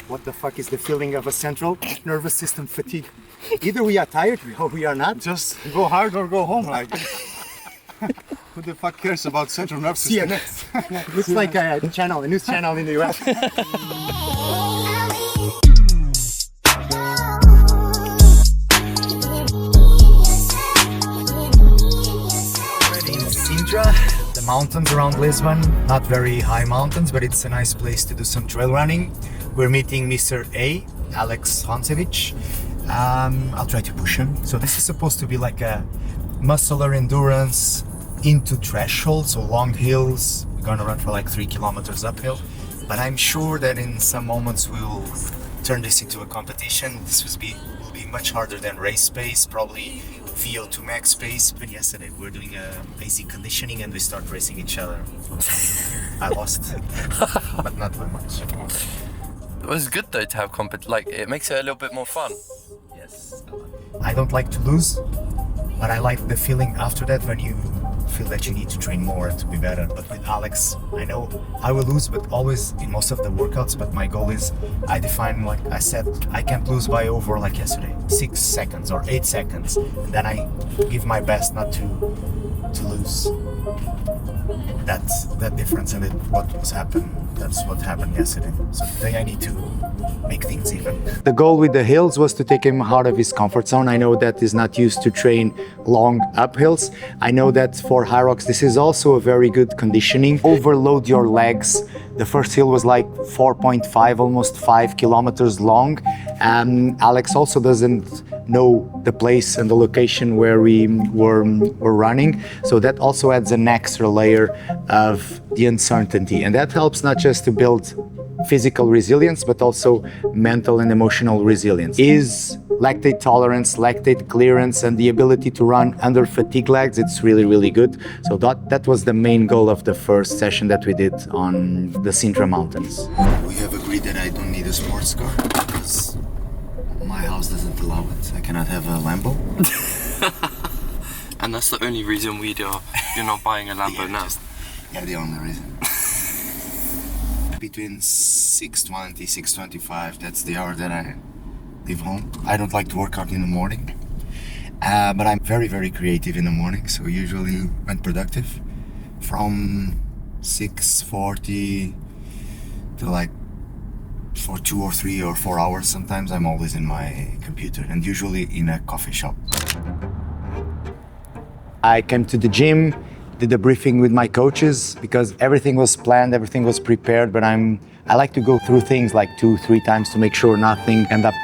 what the fuck is the feeling of a central nervous system fatigue. Either we are tired or we are not. Just go hard or go home. Like, who the fuck cares about central nervous system? CNS. Looks like a news channel in the US. In Sintra, the mountains around Lisbon, not very high mountains, but it's a nice place to do some trail running. We're meeting Mr. A, Alex Honcevic. I'll try to push him. So this is supposed to be like a muscular endurance into threshold, so long hills. We're gonna run for like 3 kilometers uphill. But I'm sure that in some moments we'll turn this into a competition. This will be much harder than race pace, probably VO2 max pace. But yesterday we were doing a basic conditioning and we start racing each other. I lost, but not by much. It was good though to have it makes it a little bit more fun. Yes. I don't like to lose, but I like the feeling after that when you feel that you need to train more to be better. But with Alex, I know I will lose, but always in most of the workouts. But my goal is, I define, like I said, I can't lose by over, like yesterday, 6 seconds or 8 seconds. And then I give my best not to lose. That's that difference, and that's what happened yesterday. So today I need to make things even. The goal with the hills was to take him out of his comfort zone. I know that he's not used to train long uphills. I know that for HYROX this is also a very good conditioning. Overload your legs. The first hill was like 4.5, almost 5 kilometers long. Alex also doesn't know the place and the location where we were running. So that also adds an extra layer of the uncertainty. And that helps not just to build physical resilience, but also mental and emotional resilience. Is lactate tolerance, lactate clearance, and the ability to run under fatigue legs, it's really, really good. So that was the main goal of the first session that we did on the Sintra Mountains. We have agreed that I don't need a sports car because my house doesn't allow it. I cannot have a Lambo. And that's the only reason you're not buying a Lambo now. The only reason. Between 6:20, 6:25, that's the hour that I leave home. I don't like to work out in the morning, but I'm very, very creative in the morning, so usually when productive, from 6:40 to like for 2 or 3 or 4 hours, sometimes I'm always in my computer, and usually in a coffee shop. I came to the gym, did a briefing with my coaches because everything was planned, everything was prepared, but I like to go through things like 2-3 times to make sure nothing end up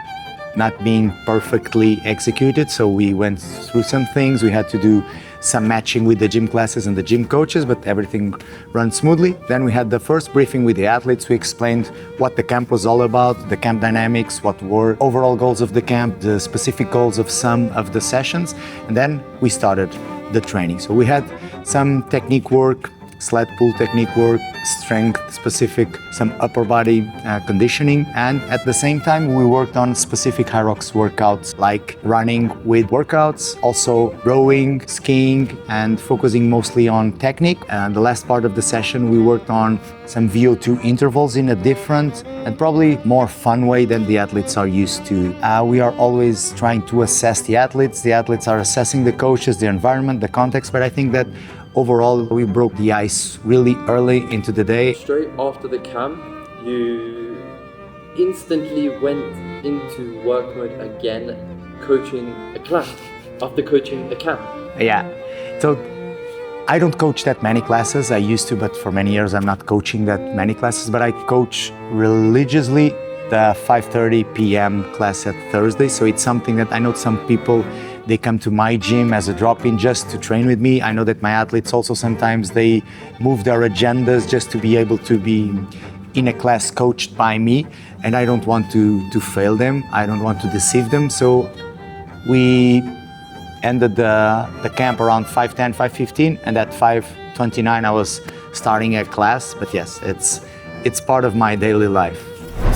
not being perfectly executed. So we went through some things. We had to do some matching with the gym classes and the gym coaches, but everything ran smoothly. Then we had the first briefing with the athletes. We explained what the camp was all about, the camp dynamics, what were overall goals of the camp, the specific goals of some of the sessions, and then we started the training. So we had some technique work, sled pull technique work, strength specific, some upper body conditioning, and at the same time we worked on specific HYROX workouts like running with workouts, also rowing, skiing, and focusing mostly on technique. And the last part of the session we worked on some VO2 intervals in a different and probably more fun way than the athletes are used to. We are always trying to assess the athletes are assessing the coaches, the environment, the context, but I think that overall, we broke the ice really early into the day. Straight after the camp, you instantly went into work mode again, coaching a class after coaching a camp. Yeah, so I don't coach that many classes. I used to, but for many years I'm not coaching that many classes, but I coach religiously the 5:30 p.m. class at Thursday. So it's something that I know some people, they come to my gym as a drop-in just to train with me. I know that my athletes also sometimes they move their agendas just to be able to be in a class coached by me, and I don't want to fail them. I don't want to deceive them. So we ended the camp around 5:10, 5:15, and at 5:29 I was starting a class. But yes, it's part of my daily life.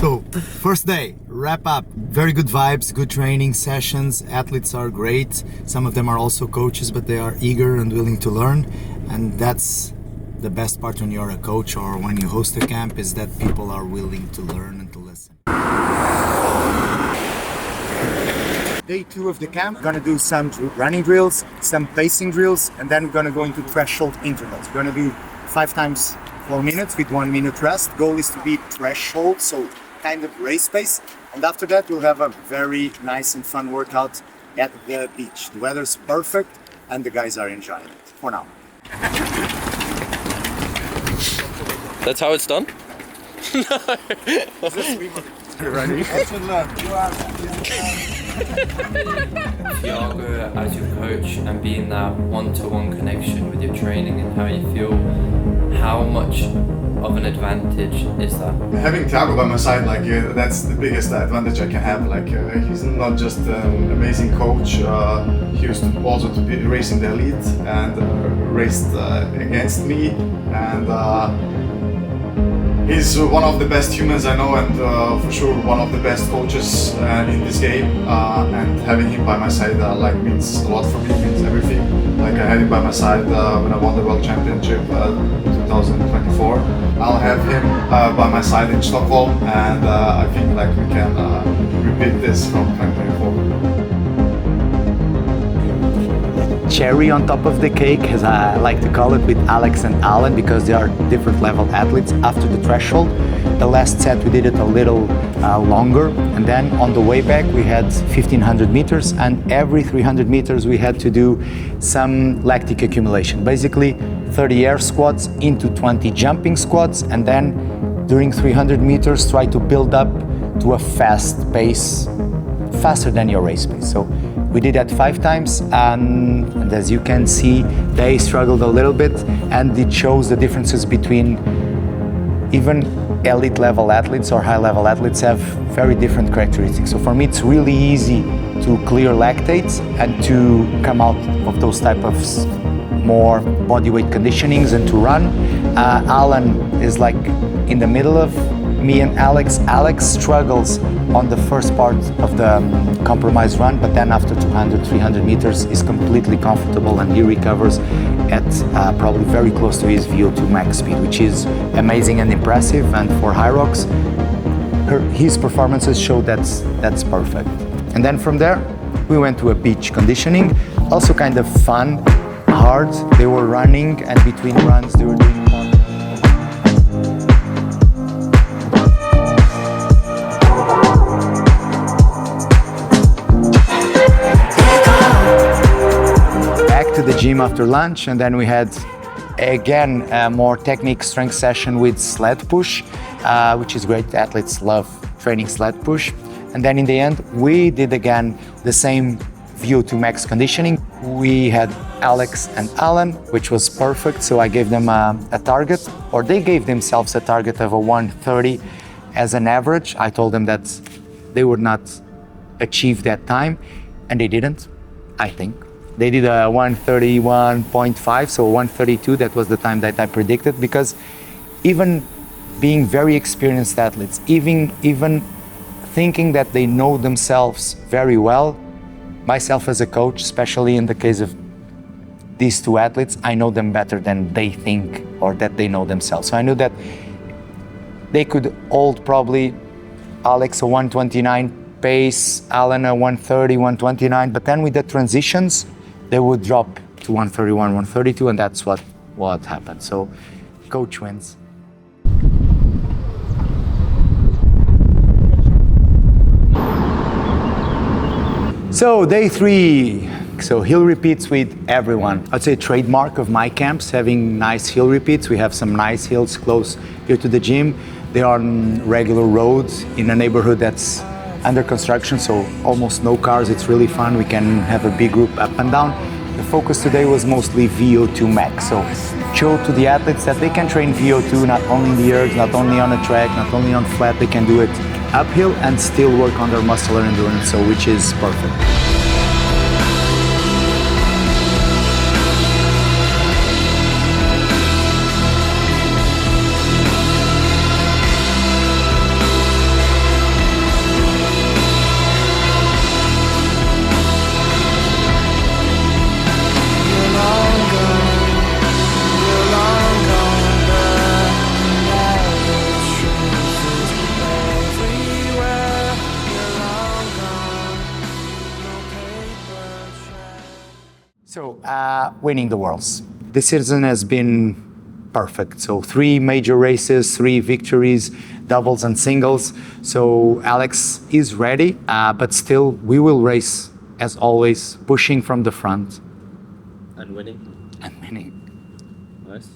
So, first day, wrap up. Very good vibes, good training sessions. Athletes are great. Some of them are also coaches, but they are eager and willing to learn. And that's the best part when you're a coach or when you host a camp, is that people are willing to learn and to listen. Day 2 of the camp, we're gonna do some running drills, some pacing drills, and then we're gonna go into threshold intervals. We're gonna do 5 times 4 minutes with 1 minute rest. Goal is to be threshold, so kind of race pace. And after that, we'll have a very nice and fun workout at the beach. The weather's perfect and the guys are enjoying it for now. That's how it's done? Thiago, as your coach, and being that one-to-one connection with your training and how you feel, how much of an advantage is that? Having Thiago by my side, like that's the biggest advantage I can have. Like he's not just an amazing coach. He used to also to be racing the elite and raced against me, and he's one of the best humans I know, and for sure one of the best coaches in this game. And having him by my side like means a lot for me, means everything. Like I had him by my side when I won the World Championship 2024. I'll have him by my side in Stockholm, and I think like we can repeat this from 2024. Cherry on top of the cake, as I like to call it, with Alex and Alan, because they are different level athletes. After the threshold, the last set we did it a little longer, and then on the way back we had 1500 meters, and every 300 meters we had to do some lactic accumulation, basically 30 air squats into 20 jumping squats, and then during 300 meters try to build up to a fast pace, faster than your race pace. So we did that 5 times, and as you can see, they struggled a little bit, and it shows the differences between even elite level athletes or high level athletes have very different characteristics. So for me, it's really easy to clear lactates and to come out of those type of more bodyweight conditionings and to run. Alan is like in the middle of me and Alex. Alex struggles on the first part of the compromise run, but then after 200, 300 meters is completely comfortable, and he recovers at probably very close to his VO2 max speed, which is amazing and impressive. And for HYROX, his performances show that's perfect. And then from there, we went to a beach conditioning, also kind of fun, hard. They were running, and between runs they were doing to the gym after lunch, and then we had again a more technique strength session with sled push, which is great. Athletes love training sled push. And then in the end we did again the same VO2 max conditioning. We had Alex and Alan, which was perfect, so I gave them a target, or they gave themselves a target of a 1:30 as an average. I told them that they would not achieve that time, and they didn't, I think. They did a 1:31.5, so 1:32, that was the time that I predicted, because even being very experienced athletes, even thinking that they know themselves very well, myself as a coach, especially in the case of these two athletes, I know them better than they think or that they know themselves. So I knew that they could hold probably Alex a 1:29 pace, Alan a 1:30, 1:29, but then with the transitions, they would drop to 1:31, 1:32, and that's what happened. So coach wins. So day 3, so hill repeats with everyone. I'd say trademark of my camps, having nice hill repeats. We have some nice hills close here to the gym. They are on regular roads in a neighborhood that's under construction, so almost no cars. It's really fun. We can have a big group up and down. The focus today was mostly VO2 max, so show to the athletes that they can train VO2 not only in the ergs, not only on a track, not only on flat, they can do it uphill and still work on their muscular endurance, so which is perfect. So, winning the Worlds. This season has been perfect. So 3 major races, 3 victories, doubles and singles. So Alex is ready, but still we will race as always, pushing from the front. And winning. And winning. Nice.